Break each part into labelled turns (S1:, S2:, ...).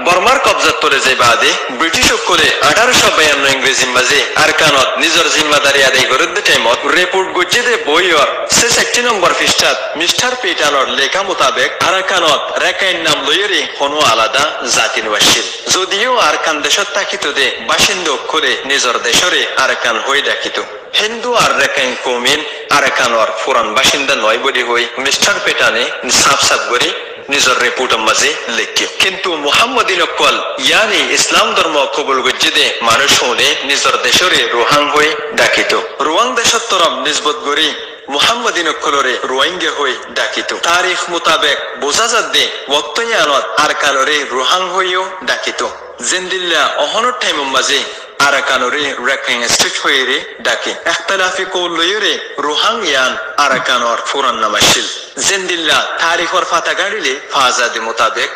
S1: বর্মার কবজাত পরে যে বাদে ব্রিটিশ সকলে 1852 ইংরেজি মাঝে আরকানত নিজের জিম্মাদারি আদায় করে দে টাইমত রিপোর্ট গজ্জে দে বইয়র সে 60 নম্বর পৃষ্ঠাত মিস্টার পিটানোর লেখা মোতাবেক আরকানত রেকাইন নাম লইরে কোনো আলাদা জাতি নছিল যদিও আরকান দেশত থাকিত দে বাসিন্দা অক্ষরে নিজের দেশরে আরকান হয়ে ডাকিত হিন্দু আর রেকাইন কৌমিন আরকানর পুরান বাসিন্দা নয় বলি হই মিস্টার পেটানে সাফ সাফ করে নিজের রিপোর্টের মাঝে লিখে কিন্তু মুহাম্মদিন অকল ইয়ানি ইসলাম ধর্ম কবুল গজ্জে দে মানুষ হলে নিজের দেশরে রোহাং হয়ে ডাকিত রোয়াং দেশত তরফ নিজবত গড়ি মুহাম্মদিন অকলরে রোহিঙ্গা হয়ে ডাকিত তারিখ মোতাবেক বোঝা যাচ্ছে ওয়াক্তয়ানত আরকানরে রোহাং হয়েও ডাকিত জেন্দিল্লা অহনর টাইমের মাঝে আরাকানরে রেকাইন স্টেট হয়ে রে ডাকে ইখতিলাফি কৌল লইরে রোহাং ইয়ান আরাকানর পুরান নাম আসিল জেন্দিল্লা তারিখর ফাতা গাড়িলে ফাজাদি মোতাবেক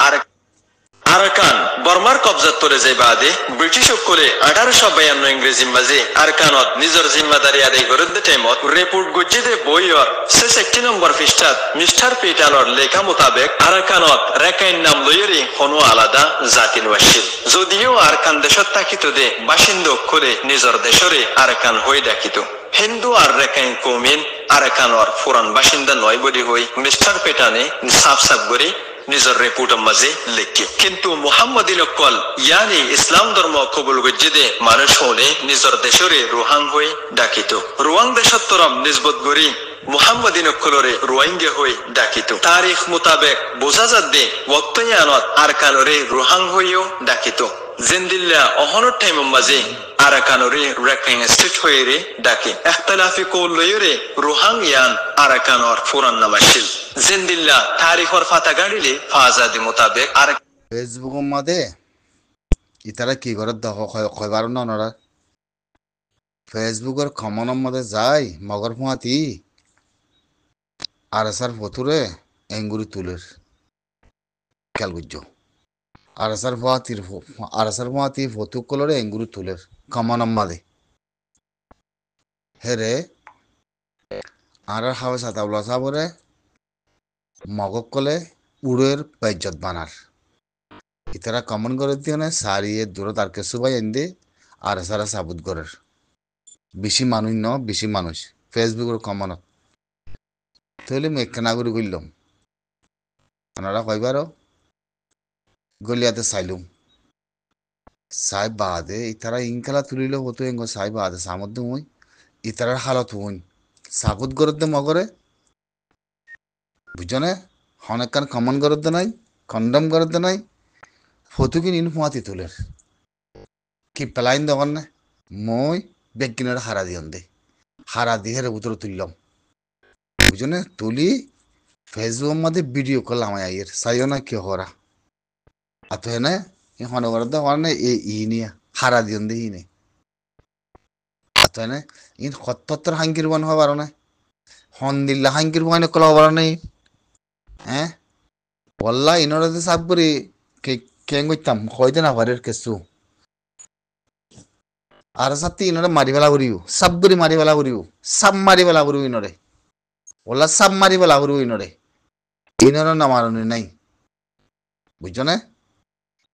S1: আরাকান বর্মার কবজাত পরে যে বাদে ব্রিটিশ সকলে 1852 ইংরেজি মাঝে আরকানত নিজের জিম্মাদারি আদায় করে দে টাইমত রিপোর্ট গজ্জে দে বইয়র 60 নম্বর পৃষ্ঠাত মিস্টার পিটানোর লেখা মোতাবেক আরাকানত রেকাইন নাম লইরে কোনো আলাদা জাতি নছিল যদিও আরকান দেশত থাকিত দে বাসিন্দা অক্ষরে নিজের দেশরে আরকান হয়ে ডাকিত হিন্দু আর রেকাইন কৌমিন আরকানর পুরান বাসিন্দা নয় বলি হই মিস্টার পেটানে সাফ সাফ করে নিজের রিপোর্টের মাঝে লিখে কিন্তু মুহাম্মদিন অকল ইয়ানি ইসলাম ধর্ম কবুল গজ্জে দে মানুষ হলে নিজের দেশরে রোহাং হয়ে ডাকিত রোয়াং দেশত তরফ নিজবত গড়ি মুহাম্মদিন অকলরে রোহিঙ্গা হয়ে ডাকিত তারিখ মোতাবেক বোঝা যাচ্ছে ওয়াক্তয়ানত আরকানরে রোহাং হয়েও ডাকিত জেন্দিল্লা অহনর টাইমের মাঝে আরাকানরে রেকাইন স্টেট হয়ে রে ডাকে ইখতিলাফি কৌল লইরে রোহাং ইয়ান আরাকানর পুরান নাম আসিল জেন্দিল্লা তারিখর ফাতা গাড়িলে ফাজাদি মোতাবেক আর
S2: ফেসবুকের মাঝে ইতারা কি করে কয়বার না ওনারা ফেসবুকের কমনের মধ্যে যায় মগর ফুয়াতি আর এসার ফতুরে এঙ্গুরি তুলের খেয়াল করছো আর এসার ফুয়াতি ফতুক কলরে এঙ্গুরি তুলের কমনের মাঝে হেরে আর হাওয়া সাতাবলা সাবরে মগক কলে উড়ের বাইজত বানার ইতারা কমন করে দিয়ে না সারিয়ে দূরত আর কিছু ভাই এনে আর সারা সাবুত করার বেশি মানুষ বেশি মানুষ ফেসবুকের কমনত তাহলে আমি একটা নাগরিক করলাম ওনারা কয়বারও গলিয়াতে চাইলুম চাই বাদে ইতারা ইনকালা তুলিল হতো এঙ্গ চাই বাদে সামদ্দে মই ইতারার হালত হইন সাবুত গরদ্দে মগরে বুঝনে অনেকক্ষণ কমন গরদ্দে নাই কন্ডম গরদ্দে নাই ফটো কিনি ফুয়াতি তুলের কি পেলাইন দোকান না মই বেগ কিনারে হারা দিয়ন দে হারা দিয়ে উত্তর তুললাম বুঝনে তুলি ফেসবুকের মধ্যে ভিডিও করলাম আইয়ের চাইও না কি হরা আর তো হ্যাঁ হনে গরদ্দে হনে ই নিয়া হারা দিয়ন দে ই নে আর তো হ্যাঁ ইন সত্তর হাঙ্কির বান হওয়ার না হন দিল্লা হাঙ্কির বানে কলা হবার নেই হ্যাঁ বললা ইনরা যে সাব করি কেন করতাম কয়দিন আবারের কেসু আর সাথে ইনরে মারি ফেলা করিও সব করে মারি ফেলা করিও সব মারি ফেলা করিও ইনরে বললা সব মারি ফেলা করিও ইনরে ইনর না মারণি নাই বুঝছো না